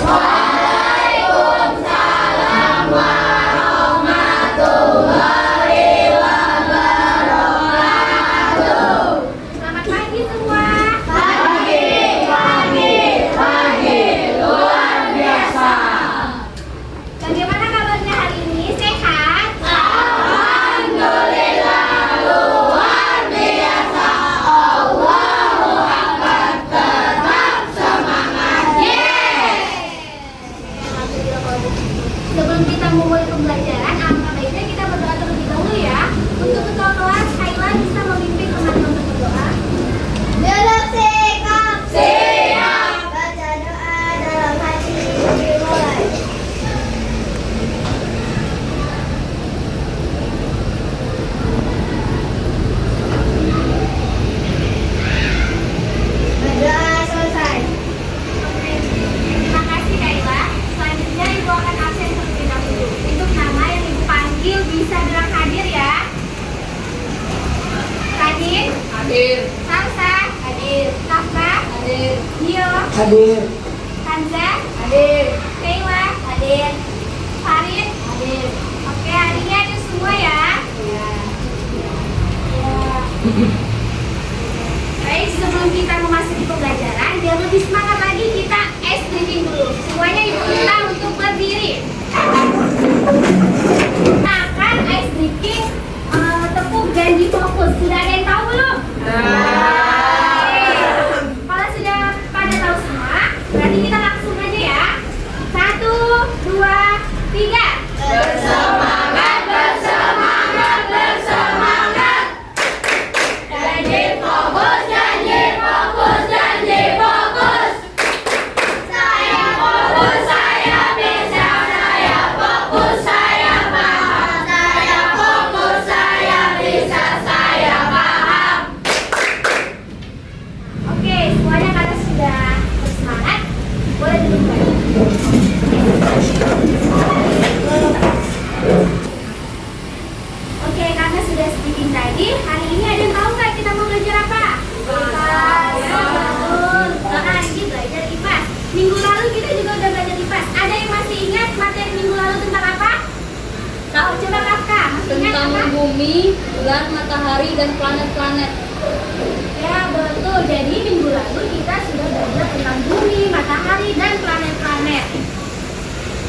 Waalaikumsalam warahmatullahi wabarakatuh. Selamat pagi semua. Pagi, luar biasa. Bagaimana kabarnya hari ini? Sehat? Alhamdulillah, luar biasa. Allahu Akbar, tetap semangat. Sebelum kita memulai pembelajaran, alangkah baiknya kita berdoa terlebih dahulu ya. Untuk ketua kelas, Kayla bisa memimpin teman-teman untuk berdoa. Duduk sikap. Siap. Baca doa dalam hati dimulai. Berdoa selesai. Terima kasih Kayla. Selanjutnya Ibu akan absen terlebih dahulu. Untuk nama yang Ibu panggil bisa bilang hadir ya. Radin, Hadir. Salsa, hadir. Kafka, Hadir. Dio, Hadir. Kanza, Hadir. Kayla, hadir. Farid, hadir. Oke, hari ini ada semua ya. Ya. Baik, sebelum kita memasuki pembelajaran, biar lebih semangat lagi kita ice breathing dulu. Semuanya Ibu minta untuk berdiri. Akan ice breathing tepuk janji fokus. Sudah ada yang tahu belum? Kalau sudah pada tahu semua, berarti kita langsung aja ya. 1, 2, 3. Bersemangat, bersemangat, bersemangat. Janji fokus, janji fokus, janji fokus. Saya fokus, saya bisa, saya fokus, saya paham. Saya fokus, saya bisa, saya paham. Oke, semuanya kata sudah bersemangat. Boleh duduk lagi. Oke, karena sudah speaking tadi, hari ini ada yang tahu nggak kita mau belajar apa? Betul. Karena hari ini belajar IPAS. Minggu lalu kita juga udah belajar IPAS. Ada yang masih ingat materi minggu lalu tentang apa? Tahu coba Kafka, masih ingat Tentang apa? bumi, bulan, matahari, dan planet-planet. Ya betul, jadi minggu lalu kita sudah belajar tentang bumi, matahari, dan planet-planet.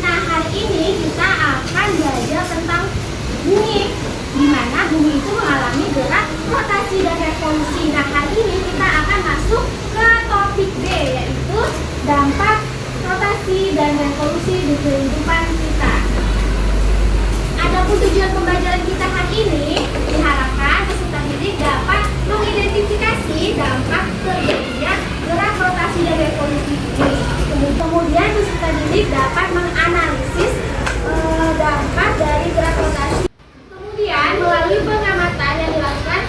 Nah hari ini kita akan belajar tentang bumi, di mana bumi itu mengalami gerak rotasi dan revolusi. Nah hari ini kita akan masuk ke topik B, yaitu dampak rotasi dan revolusi di kehidupan kita. Adapun tujuan pembelajaran kita hari ini, diharapkan peserta didik dapat mengidentifikasi dampak terjadinya gerak rotasi dan revolusi ini. Kemudian peserta didik dapat menganalisis dampak dari gerak rotasi. Kemudian melalui pengamatan yang dilakukan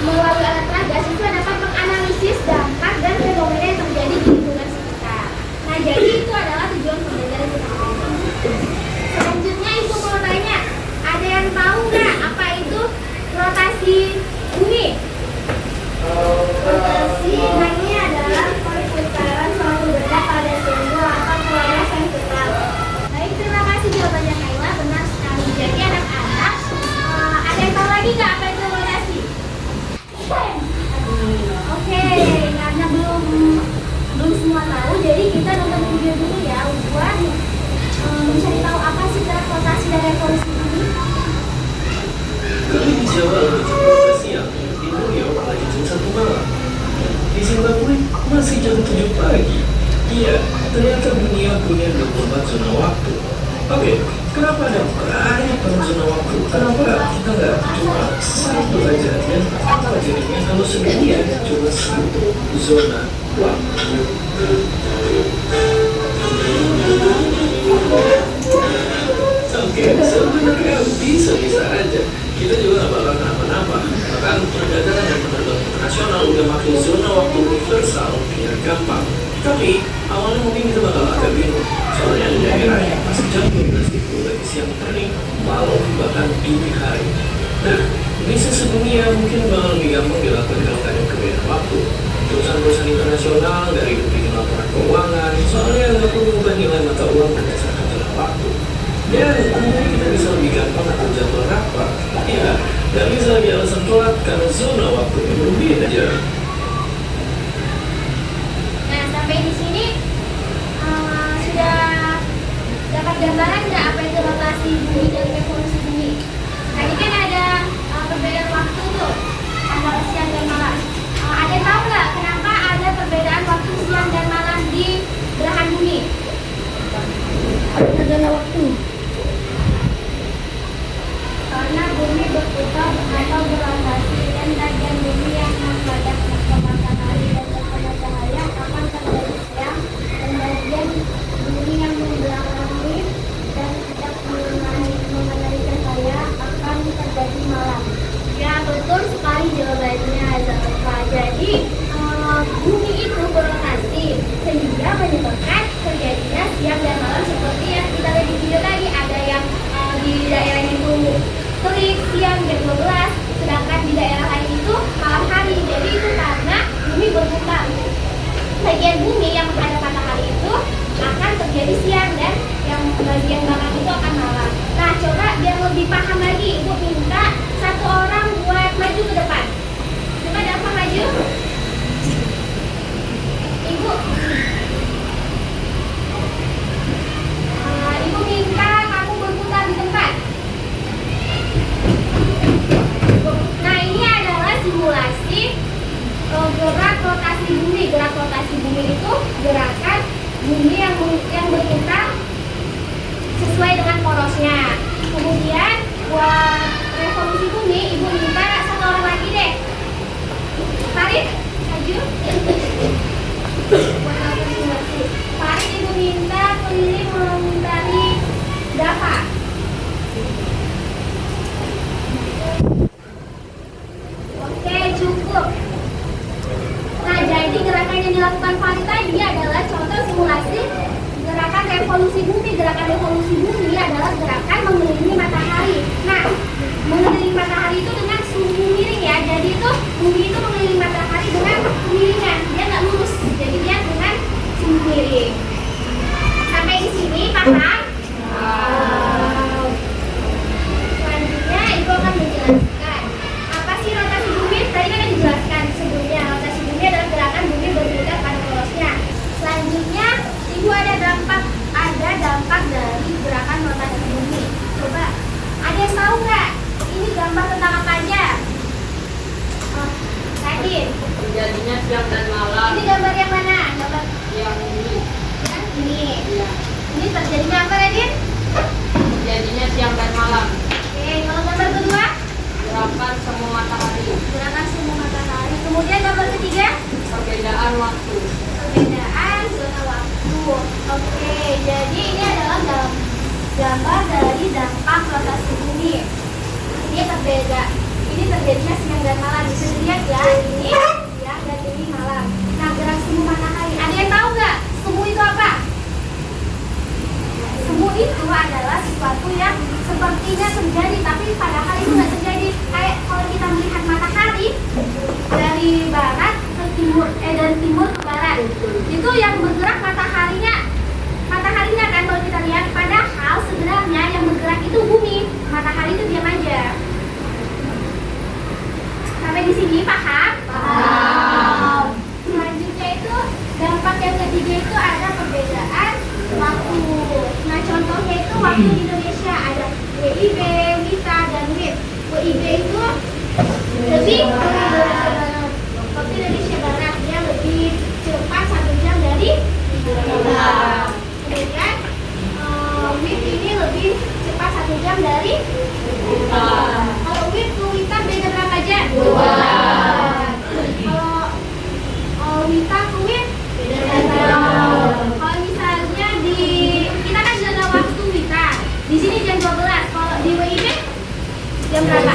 melalui alat peraga, siswa dapat menganalisis dampak dan fenomena yang terjadi di lingkungan sekitar. Nah jadi itu adalah tujuan pembelajaran kita hari ini. Selanjutnya Ibu mau tanya, ada yang tahu nggak apa itu rotasi bumi? Rotasi ini adalah perputaran suatu benda pada suatu atau proses yang tetap. Baik, terima kasih jawabannya Kayla, benar sekali. Jadi anak-anak, ada yang tahu lagi nggak apa itu rotasi? Oke, karena belum semua tahu, jadi kita nonton video dulu ya buat mencari tahu apa sih gerak rotasi dan revolusi ini. Kami dijawab oleh jam 12 siang, di New York lagi jam 1 malam. Di Zimbabwe masih jam 7 pagi. Iya, ternyata dunia punya 24 zona waktu. Oke, kenapa ada banyak banget zona waktu? Kenapa kita nggak cuma satu aja? Dan apa jadinya kalau sedunia cuma satu zona waktu? Oke, sebenarnya bisa-bisa aja. Kita juga nggak bakal kenapa-napa. Bahkan perdagangan dan penerbangan internasional udah pakai zona waktu universal biar gampang. Tapi awalnya mungkin kita bakal agak bingung. Soalnya ada daerah yang pas jam 12 itu lagi siang terik, malam bahkan dini hari. Nah, bisnis sedunia mungkin bakal lebih gampang dilakukan kalau ada perbedaan waktu. Perusahaan-perusahaan internasional dari bikin laporan keuangan, soalnya nggak perlu mengubah nilai mata uang berdasarkan jalan waktu. Dan umumnya kita bisa lebih gampang atur jadwal rapat. Ya, nggak bisa lagi alasan telat karena zona waktunya berbeda. Nah, sampai di sini sudah dapat gambaran nggak apa itu rotasi bumi dan revolusi bumi? Tadi kan ada perbedaan waktu tuh antara siang dan malam. Ada yang tahu nggak kenapa ada perbedaan waktu siang dan malam di belahan bumi? Zona waktu. Karena bumi berputar atau berotasi dan bagian bumi yang menghadap ke matahari dan terkena cahaya akan terjadi siang, dan bagian bumi yang membelakangi dan tidak mengenai cahaya akan terjadi malam. Ya, betul sekali jawabannya, Zalfa. Jadi bumi itu berotasi sehingga menyebabkan terjadinya siang dan malam seperti yang kita lihat di video tadi. Ada yang di daerah itu terik siang jam 12, sedangkan di daerah lain itu malam hari. Jadi itu karena bumi berputar. Bagian bumi yang menghadap matahari itu akan terjadi siang, dan yang bagian belakang itu akan malam. Nah, coba biar lebih paham lagi, Ibu minta satu orang buat maju ke depan. Coba dapat maju. Ibu, Ibu minta kamu berputar di tempat. Nah, ini adalah simulasi gerak rotasi bumi. Gerak rotasi bumi itu gerakan bumi yang berputar sesuai dengan porosnya. Kemudian buat revolusi bumi, Ibu minta satu orang lagi deh. Farid, maju. Buat melakukan simulasi. Farid, Ibu minta keliling melingkari Dava. Oke, cukup. Nah, jadi gerakan yang dilakukan Farid tadi adalah contoh simulasi gerakan revolusi bumi. Gerakan revolusi bumi adalah gerakan mengelilingi matahari. Nah, mengelilingi matahari itu dengan suhu miring ya. Jadi itu bumi itu mengelilingi matahari dengan kemiringan. Dia nggak lurus. Jadi dia dengan suhu miring. Sampai di sini paham? Selanjutnya Ibu akan menjelaskan apa sih rotasi bumi. Tadi kan dijelaskan sebelumnya. Rotasi bumi adalah gerakan bumi berputar pada porosnya. Selanjutnya Ibu ada dampak dari gerakan rotasi bumi. Coba ada yang tahu nggak? Ini gambar tentang apa aja? Tadi. Terjadinya siang dan malam. Ini gambar yang mana? Gambar Yang ini. yang ini. Iya. Ini terjadinya apa, Radin? Terjadinya siang dan malam. Oke, kalau gambar kedua? Gerakan semu matahari. Gerakan semu matahari. Kemudian gambar ketiga? Perbedaan waktu. Perbedaan zona waktu. Oke, jadi ini adalah gambar dari dampak rotasi bumi. Ini berbeda. Ini terjadinya siang dan malam. Bisa dilihat ya, ini siang dan ini malam. Nah, gerak semu matahari. Ada yang tahu nggak? Semu itu apa? Semu itu adalah sesuatu yang sepertinya terjadi, tapi padahal itu nggak terjadi. Kayak kalau kita melihat matahari dari barat ke timur, dari timur ke barat, itu yang bergerak mataharinya kan kalau kita lihat. Padahal sebenarnya yang bergerak itu bumi, matahari itu diam aja. Sampai di sini paham? Paham. Selanjutnya itu dampak yang ketiga itu ada perbedaan waktu. Nah, contohnya itu waktu di Indonesia ada WIB, WITA, dan WIB. WIB itu lebih waktu Indonesia Barat, dia lebih cepat 1 jam dari Barat. Kemudian WIB ini lebih cepat 1 jam dari Barat. Kalau WIB ke WITA beda berapa jam? 2. Kalau WITA ke WIB beda berapa jam? Kalau misalnya kita kan zona waktu WITA, di sini jam 12. Kalau di WIB jam berapa?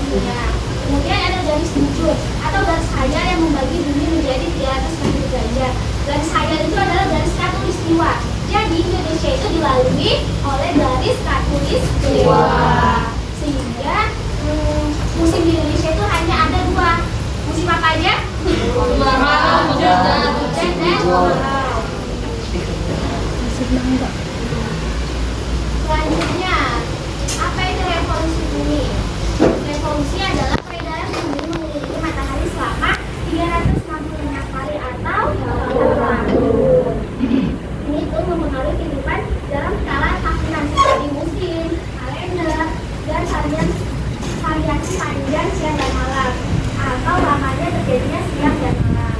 dunia. Kemudian ada garis bujur atau garis hayal yang membagi bumi menjadi 360 derajat. Garis hayal itu adalah garis khatulistiwa. Jadi Indonesia itu dilalui oleh garis khatulistiwa. Sehingga musim di Indonesia itu hanya ada 2. Musim apa aja? Kemarau dan Hujan dan kemarau. Selanjutnya, apa itu revolusi bumi? Revolusi adalah peredaran bumi mengelilingi matahari selama 365 hari atau 8 tahun. Ini tuh mempengaruhi kehidupan dalam skala tahunan seperti musim, kalender, dan variasi panjang siang dan malam atau lamanya terjadinya siang dan malam.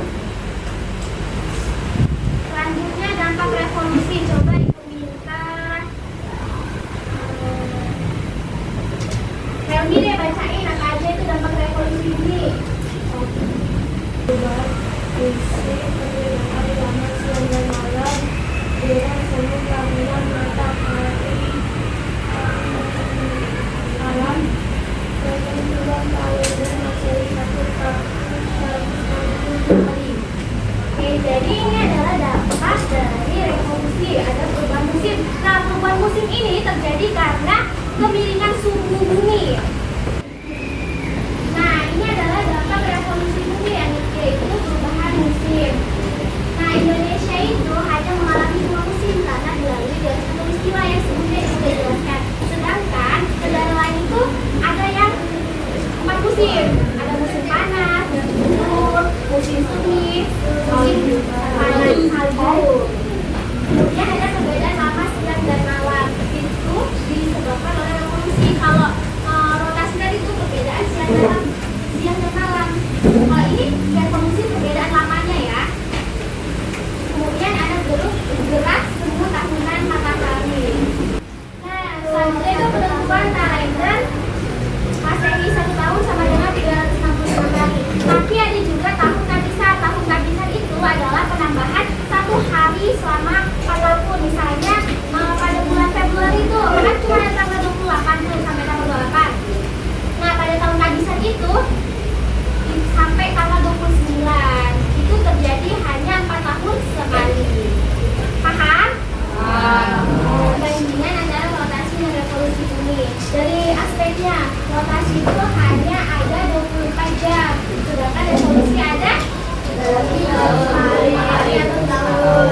Selanjutnya dampak revolusi. Coba Ibu minta Helmi deh bacain apa aja itu dampak revolusi ini. Hari lama siang dan malam dengan semu gangguan matahari malam ketentuan kalender masih 1 tahun 160 hari. Oke, jadi ini adalah dampak dari revolusi, ada perubahan musim. Nah, perubahan musim ini terjadi karena kemiringan suhu bumi. Nah, ini adalah dampak revolusi bumi yang yaitu perubahan musim. Nah, Indonesia itu hanya mengalami 2 musim karena dilalui garis khatulistiwa yang sebelumnya sudah dijelaskan. Sedangkan negara lain itu ada yang 4 musim. Ada musim panas, musim gugur, musim semi, musim panas salju. Kemudian ada perbedaan lama siang dan malam. Itu disebabkan oleh revolusi. Kalau rotasi tadi itu perbedaan siang dan malam. Kalau ini revolusi perbedaan lamanya ya. Kemudian ada gerak semu tahunan matahari. Nah, selanjutnya itu penentuan kalender Masehi 1 tahun sama dengan 365 hari. Tapi ada juga tahun kabisat. Tahun kabisat itu adalah penambahan 1 hari selama 4 tahun. Misalnya pada bulan Februari itu kan cuma ada tanggal 28 tuh sampai tanggal 28. Nah, pada tahun kabisat itu sampai tanggal 29. Itu terjadi hanya 4 tahun sekali. Paham? Bandingan antara rotasi dan revolusi bumi. Dari aspeknya, rotasi itu hanya ada 24 jam. Sedangkan revolusi ada 3 hari atau tahun.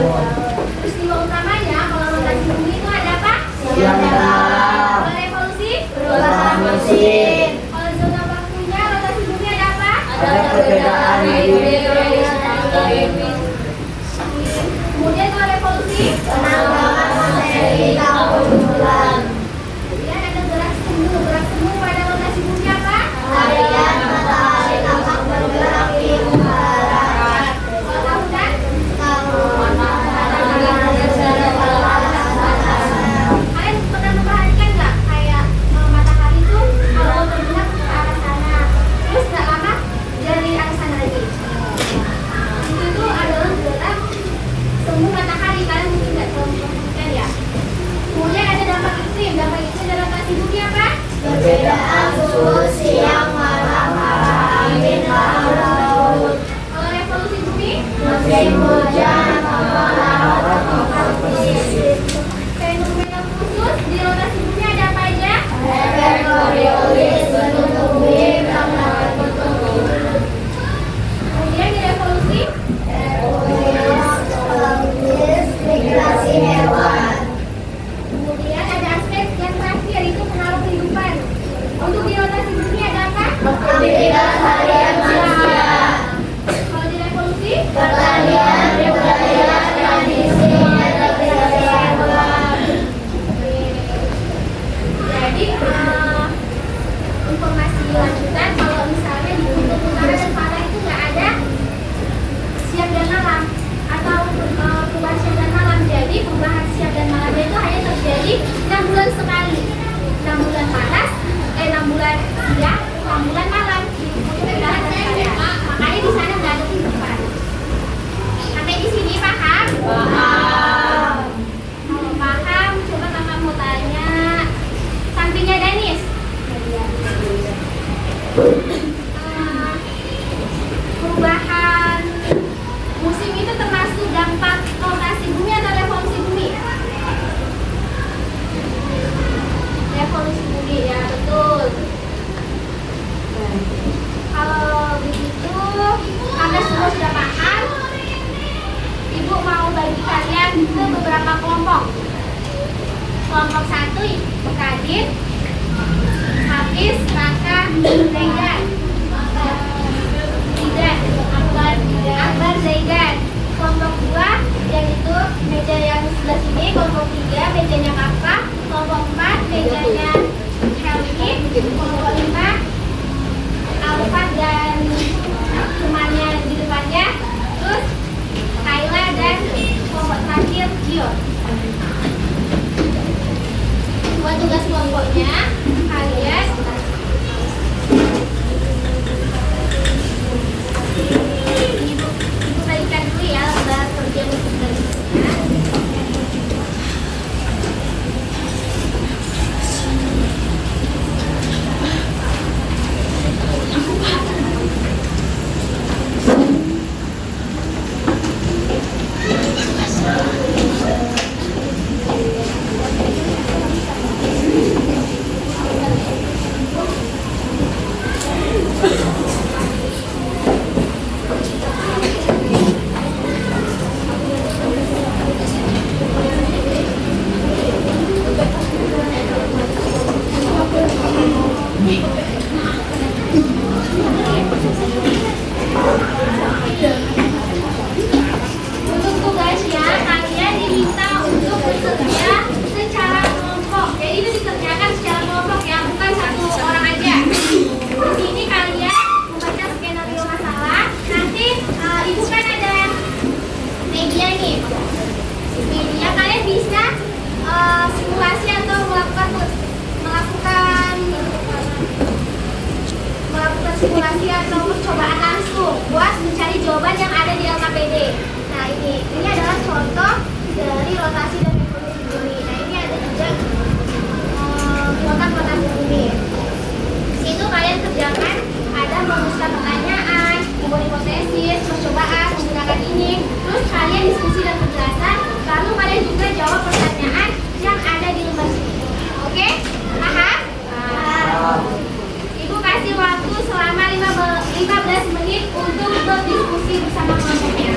Peristiwa utamanya kalau rotasi bumi itu ada apa? Siang dan malam. Kalau revolusi? Perubahan musim. Kalau zona waktunya rotasi bumi ada apa? ada perbedaan Kemudian kalau revolusi? penambahan materi tahun bulan. Kemudian ada gerak semu. Gerak semu pada rotasi bumi apa? Harian matahari tampak bergerak di barat. Kalau tahunan? Kalian pernah memperhatikan nggak kayak matahari itu kalau bergerak ke arah sana, terus nggak lama dari arah sana lagi. Itu adalah gerak semu matahari. Kalian mungkin nggak terlalu memperhatikan ya. Kemudian ada dampak iklim. Dampak iklim dalam rotasi bumi apa? Perbedaan suhu siang malam angin laut. Kalau revolusi bumi? Musim hujan kemarau Fenomena khusus di rotasi bumi ada apa aja? efek Coriolis bentuk bumi dan Kemudian di revolusi? migrasi hewan. Kemudian ada aspek yang terakhir itu pengaruh kehidupan. Untuk di rotasi bumi ada apa? Aktivitas harian manusia, Kalau di revolusi? pertanian, budaya, tradisi, dan aktivitas hewan. Jadi informasi lanjutan kalau misalnya di kutub utara dan selatan itu nggak ada siang dan malam atau perubahan siang dan malam. Jadi perubahan siang dan malamnya itu hanya terjadi 6 bulan sekali. 6 bulan panas, 6 bulan siang, 6 bulan malam di kutub utara dan selatan. Makanya di sana nggak ada kehidupan. Sampai di sini paham? Kalau paham, coba kakak mau tanya. Sampingnya Danis. Kalau begitu, karena semua sudah paham, Ibu mau bagi kalian ke beberapa kelompok. Kelompok 1, Kadin, Hafiz, Raka, Zaidan. Akbar, Zaidan. Kelompok 2, yaitu meja yang sebelah sini. Kelompok 3, mejanya Kakak. Kelompok 4, mejanya Helmi. Kelompok 5, Alfat dan temannya di depannya. Terus Kayla dan kelompok terakhir Gio. Buat tugas kelompoknya, kalian Ibu bagikan dulu ya lembar kerja untuk berikutnya. Untuk tugasnya, kalian diminta untuk bekerja secara kelompok. Jadi itu dikerjakan secara kelompok ya, bukan satu orang aja. Di sini kalian membaca skenario masalah. Nanti ibu kan ada media nih. Media kalian bisa simulasi atau melakukan simulasi atau percobaan langsung buat mencari jawaban yang ada di LKPD. Nah ini adalah contoh dari rotasi dan evolusi bumi. Nah ini ada juga kotak rotasi bumi. Itu kalian kerjakan, ada merumuskan pertanyaan, membuat hipotesis, percobaan menggunakan ini. Terus kalian diskusi dan penjelasan, lalu kalian juga jawab pertanyaan yang ada di lembar sini. Oke? Paham? Ibu kasih waktu selama 15 menit untuk berdiskusi bersama kelompoknya.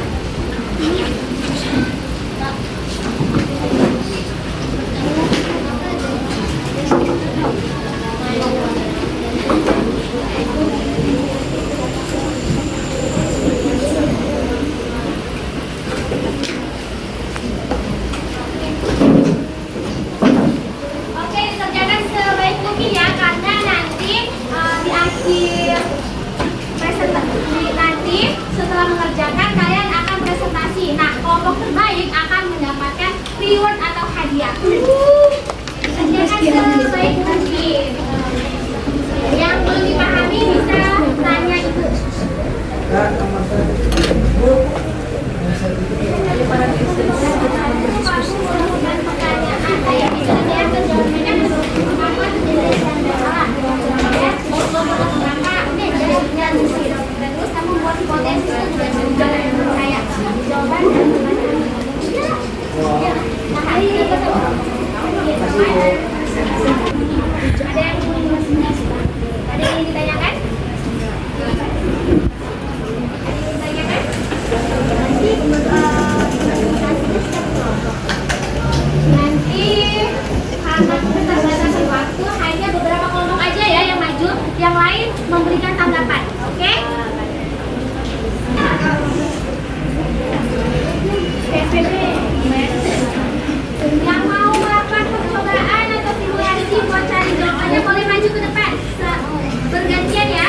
Oke, dikerjakan sebaik mungkin ya, karena nanti di akhir presentasi nanti setelah mengerjakan kalian akan presentasi. Nah, kelompok terbaik akan mendapatkan reward atau hadiah. Kerjakan sebaik mungkin. Yang belum dipahami bisa tanya ibu. Terus kamu buat hipotesis juga kayak jawaban dan ada yang ditanyakan? Nanti karena keterbatasan waktu hanya beberapa kelompok aja ya yang maju, yang lain memberikan tanggapan, oke? Yang mau melakukan percobaan atau simulasi buat cari jawabannya boleh maju ke depan, bergantian ya.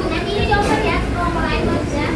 Nanti ini jawaban ya, kelompok lain aja.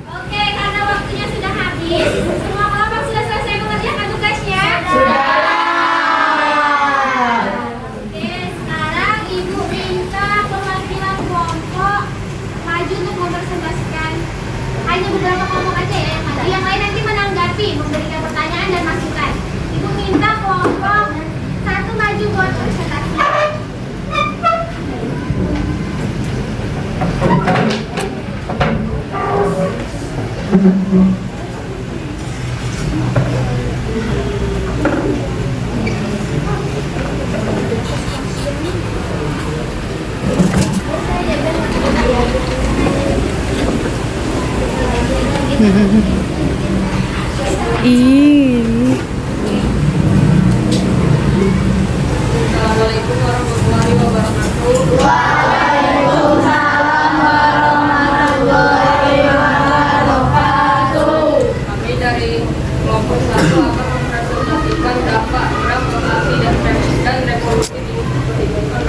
Oke, karena waktunya sudah habis, semua kelompok sudah selesai mengerjakan tugasnya? Oke, sekarang Ibu minta perwakilan kelompok maju untuk mempresentasikan. Hanya beberapa kelompok aja ya yang maju. Yang lain nanti menanggapi, memberikan pertanyaan dan masukan. Ibu minta kelompok satu maju buat presentasi. Ini Assalamualaikum warahmatullahi wabarakatuh. Kami dari kelompok 1 akan mempresentasikan dampak transportasi dan revolusi di pendidikan.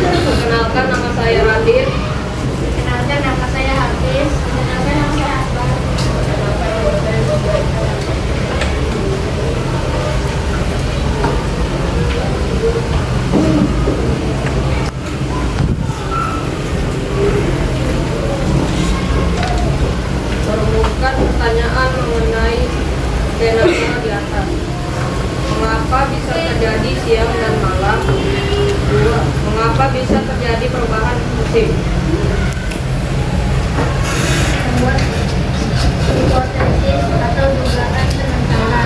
Perkenalkan, nama saya Radit. Kenalkan, nama saya Hafiz. Kenalkan, nama saya Akbar. Merumuskan pertanyaan mengenai fenomena di atas. Mengapa bisa terjadi siang dan malam? 2. Mengapa bisa terjadi perubahan musim? Membuat hipotesis atau dugaan sementara.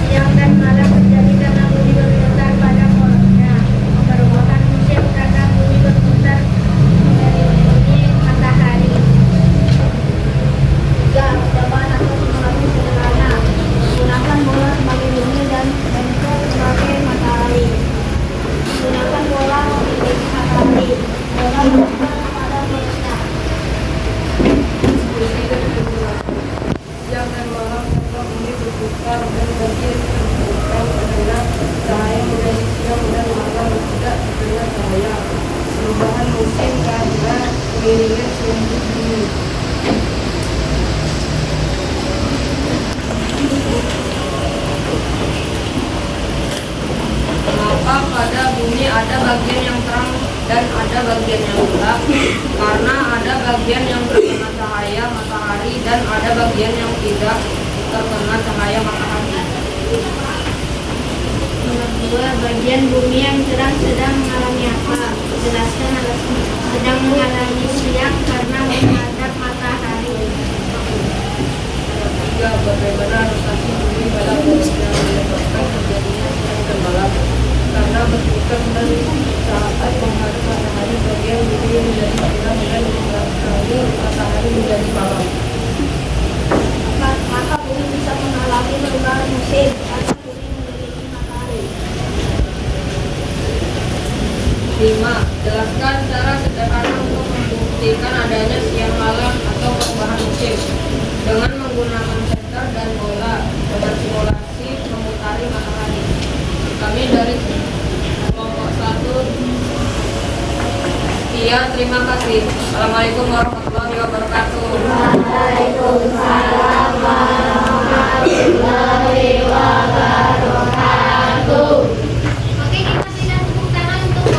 Siang dan malam terjadi karena bumi berputar pada polanya. Perubahan musim karena bumi berputar mengelilingi matahari. 3. Percobaan atau simulasi sederhana. Menggunakan bola sebagai bumi dan sensor sebagai matahari. Menggunakan bola mengelilingi matahari. Bola berputar pada polanya. Siang dan malam karena bumi berputar dan bagian yang berputar karena cahaya menjadi siang dan malam tidak terkena cahaya. Perubahan musim karena kemiringan suhu bumi. Mengapa pada bumi ada bagian yang terang dan ada bagian yang gelap? Karena ada bagian yang terkena cahaya matahari dan ada bagian yang tidak terkena cahaya matahari. Nomor 2, bagian bumi yang cerah sedang mengalami apa? Jelaskan alasan. Sedang mengalami siang karena menghadap matahari. Nomor 3, bagaimana rotasi bumi pada posisi yang menyebabkan terjadinya siang dan malam? Karena berputar dan saat menghadap matahari bagian bumi menjadi siang dan menghadapi matahari menjadi malam. Maka bumi bisa mengalami perubahan musim karena bumi mengelilingi matahari. 5. Jelaskan cara sederhana untuk membuktikan adanya siang malam atau perubahan musim dengan menggunakan senter dan bola. Dengan simulasi kasih. Assalamualaikum warahmatullahi wabarakatuh. Waalaikumsalam warahmatullahi wabarakatuh. Oke, kita berikan tepuk tangan untuk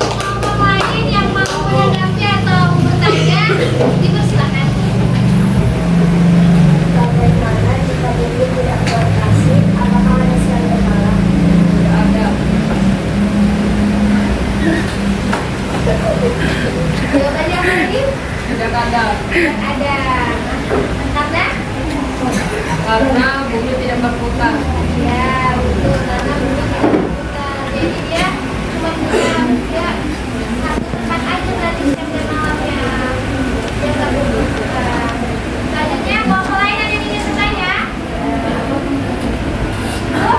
kelompok lain yang mau menanggapi atau bertanya, dipersilakan. Bagaimana jika ibu tidak berkasih? Apakah ada siang dan malam? Tidak ada. Jawaban yang tadi Tidak ada. tidak ada. Karena Karena bumi tidak berputar. ya betul, karena bumi tidak berputar. Jadi dia cuma punya satu tempat aja berarti siang dan malamnya. Dia nggak berputar. Selanjutnya kelompok lain ada yang ingin bertanya? Oh?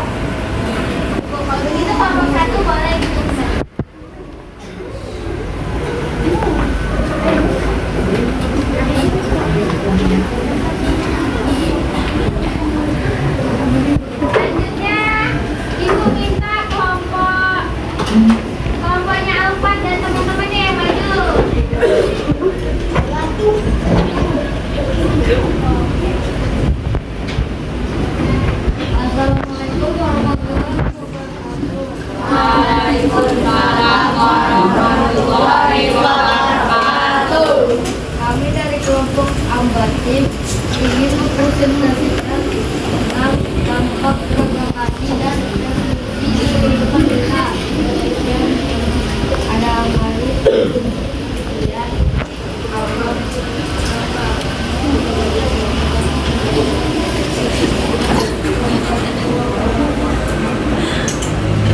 Kalau begitu kelompok satu boleh diperiksa. Selanjutnya, Ibu minta kelompoknya Alfat dan teman-temannya yang maju. Assalamualaikum warahmatullahi wabarakatuh. Waalaikumsalam warahmatullahi wabarakatuh. Kami dari kelompok Ambatim ingin mempresentasikan tentang dampak proklamasi dan revolusi kehidupan kita. Ada Amaris, kemudian Alfat,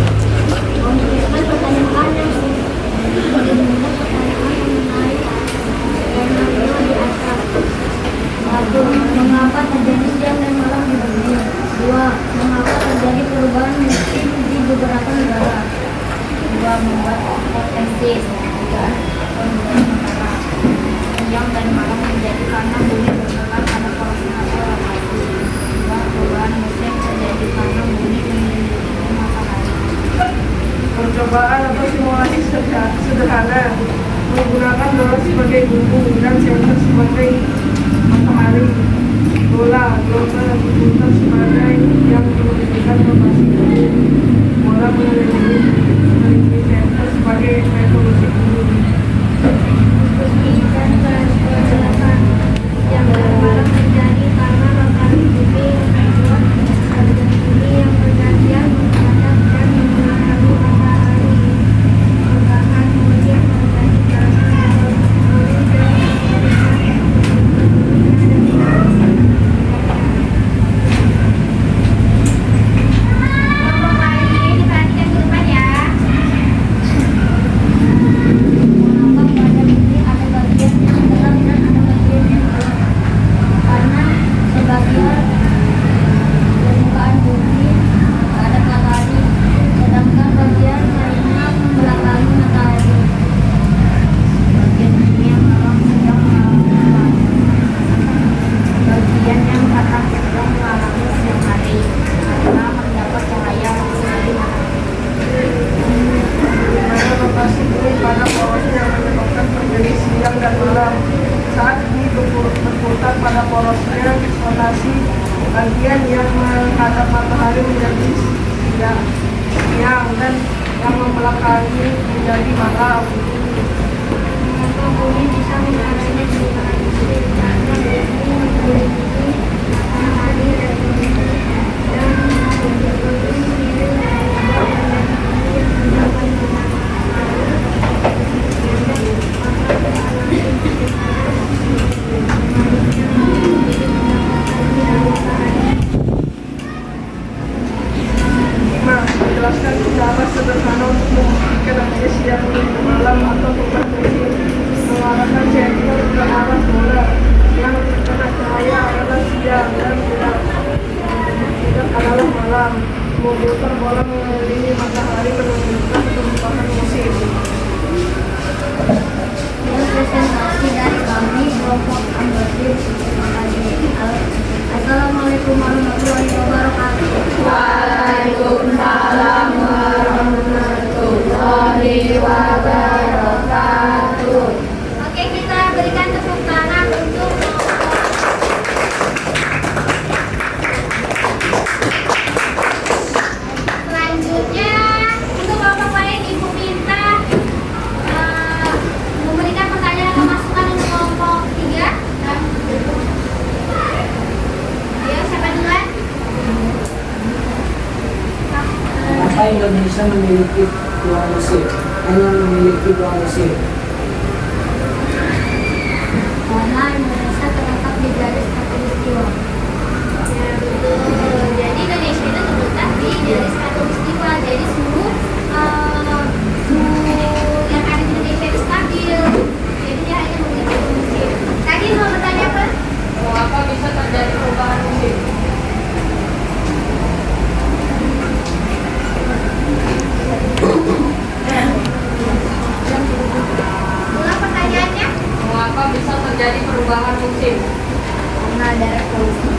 Memberikan pertanyaan yang bagaimana pertanyaan mengenai fenomena di atas. 1. Mengapa terjadi siang dan malam di dunia? 2. Mengapa terjadi perubahan musim di beberapa negara? 2. Membuat potensi. 3. Perubahan negara. Siang dan malam terjadi karena bumi bergerak pada porosnya atau rotasi. 2. Perubahan musim terjadi karena bumi mengelilingi matahari. Percobaan atau simulasi sederhana menggunakan bola sebagai bumbu dan senter sebagai matahari, bola global diputar sebagai yang menunjukkan rotasi bumi, bola mengelilingi senter sebagai revolusi bumi. Dan penjelasan yang malam terjadi karena rotasi bumi yang membuat organ bumi yang bergantian menghadap dan mengenai matahari. Perubahan musim terjadi karena bumi dan kelompok lain diperhatikan ke depan ya. Mengapa pada bumi ada bagian yang gelap dan ada bagian yang terang? Karena sebagian permukaan bumi ada matahari, sedangkan bagian lainnya membelakangi matahari. Bagian bumi yang terang sedang mengalami malam. Bagian yang terang sedang mengalami siang hari karena mendapat cahaya langsung dari matahari. Dimana rotasi bumi pada porosnya menyebabkan terjadi siang dan malam. Saat bumi berputar pada porosnya, rotasi bagian yang menghadap matahari menjadi siang dan yang membelakangi menjadi malam. Mengapa bumi bisa mengalami perubahan musim? Karena bumi mengelilingi matahari dan Menjelaskan cara sederhana untuk membuktikan adanya siang dan malam atau perubahan musim. Mengarahkan senter ke arah bola yang terkena cahaya adalah siang dan tidak adalah malam. Memutar bola mengelilingi matahari menunjukkan perubahan musim. presentasi dari kami kelompok Ambatim. Terima kasih. Assalamualaikum warahmatullahi wabarakatuh. Waalaikumsalam warahmatullahi wabarakatuh. Oke, kita berikan tepuk tangan untuk selanjutnya untuk kelompok lain Ibu minta memberikan pertanyaan atau masukan untuk kelompok 3. Ayo, siapa duluan? Maka Indonesia memiliki dua musim, hanya memiliki dua musim. Karena Indonesia terletak di garis khatulistiwa. Ya, betul. Jadi Indonesia itu terletak di garis khatulistiwa. Jadi suhu yang ada di Indonesia itu stabil. Jadi dia hanya memiliki satu musim. Tadi mau bertanya apa? Mengapa bisa terjadi perubahan musim? Ulang pertanyaannya. Mengapa bisa terjadi perubahan musim? Karena ada revolusi.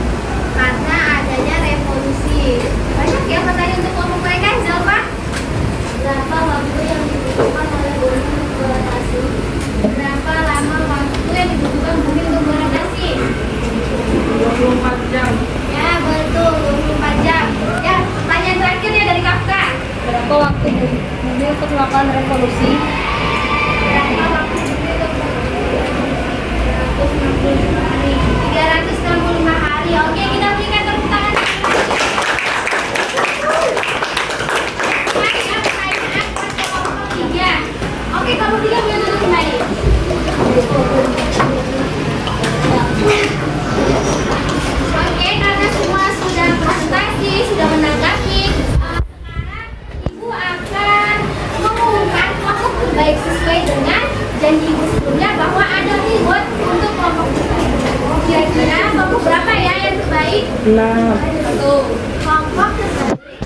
Karena adanya revolusi. Banyak ya pertanyaan untuk kelompok mereka, Zalfa. Berapa waktu yang dibutuhkan oleh bumi untuk beradaptasi? Berapa lama waktu yang dibutuhkan bumi untuk beradaptasi? 24 jam. Ya, betul, 24 jam. Ya, pertanyaan terakhir ya dari Kafka. Berapa waktu bumi untuk melakukan revolusi? Berapa waktu bumi untuk 365 hari. 365 hari. Oke, kita berikan tepuk tangan. Mari, pertanyaan buat kelompok 3. Oke, kelompok 3 boleh duduk kembali. Oke, karena semua sudah presentasi, sudah menanggapi, sekarang Ibu akan mengumumkan kelompok terbaik sesuai dengan janji Ibu sebelumnya bahwa ada reward untuk kelompok terbaik. Kira-kira kelompok berapa ya yang terbaik? 6. Tuh, kelompok terbaik.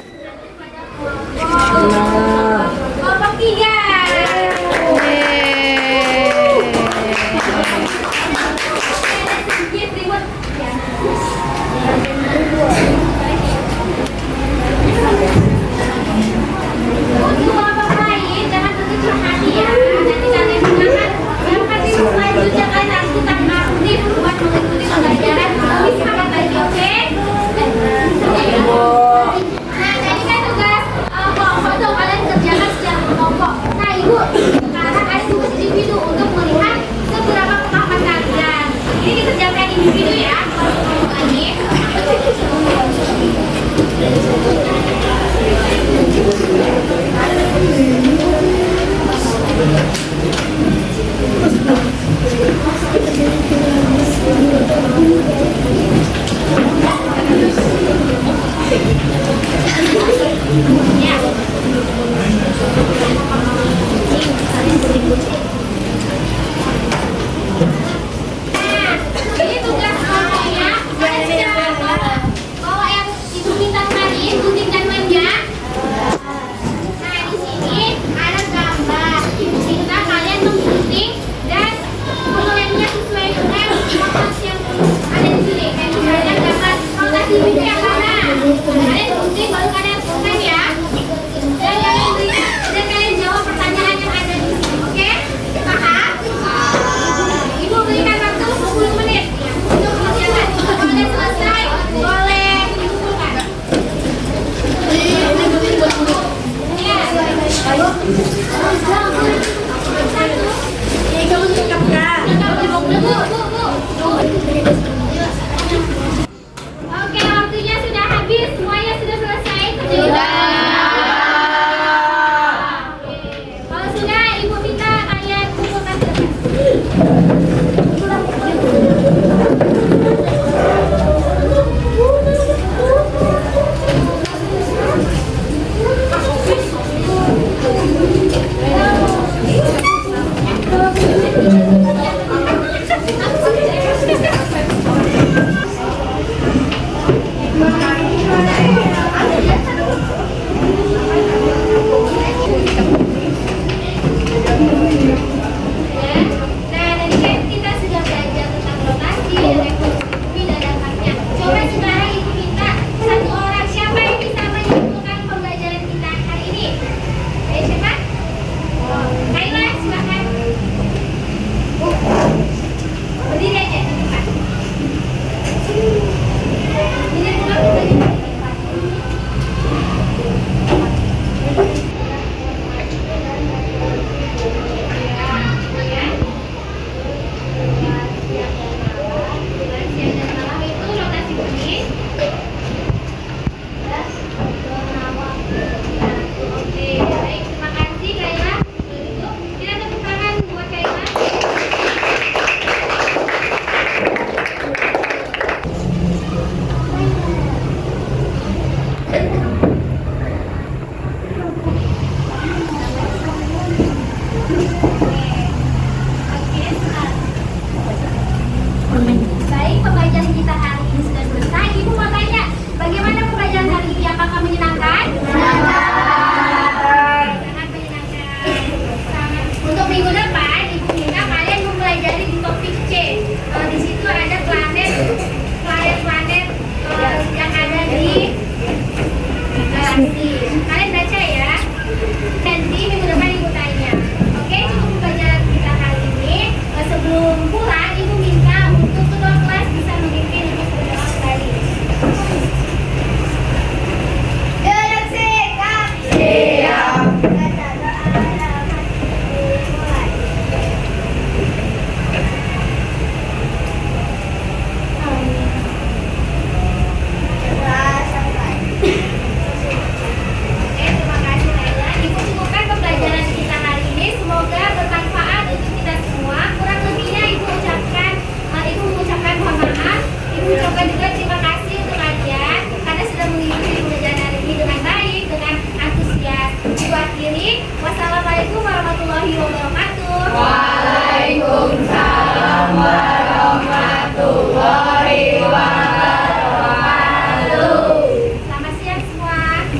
Pada kelompok 3. Sedikit reward. Ya. Untuk kelompok lain jangan berkecil hati ya. Nanti kalian gunakan yang kasih selanjutnya kalian harus tetap aktif buat mengikuti pembelajaran lebih semangat lagi, oke? Nah, tadi kan tugas kelompok tuh kalian kerjakan secara kelompok. Nah, Ibu sekarang ada tugas individu untuk melihat seberapa kemampuan kalian. Ini dikerjakan individu ya, kelompok lagi. Nah, ini tugas kelompoknya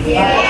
Iya.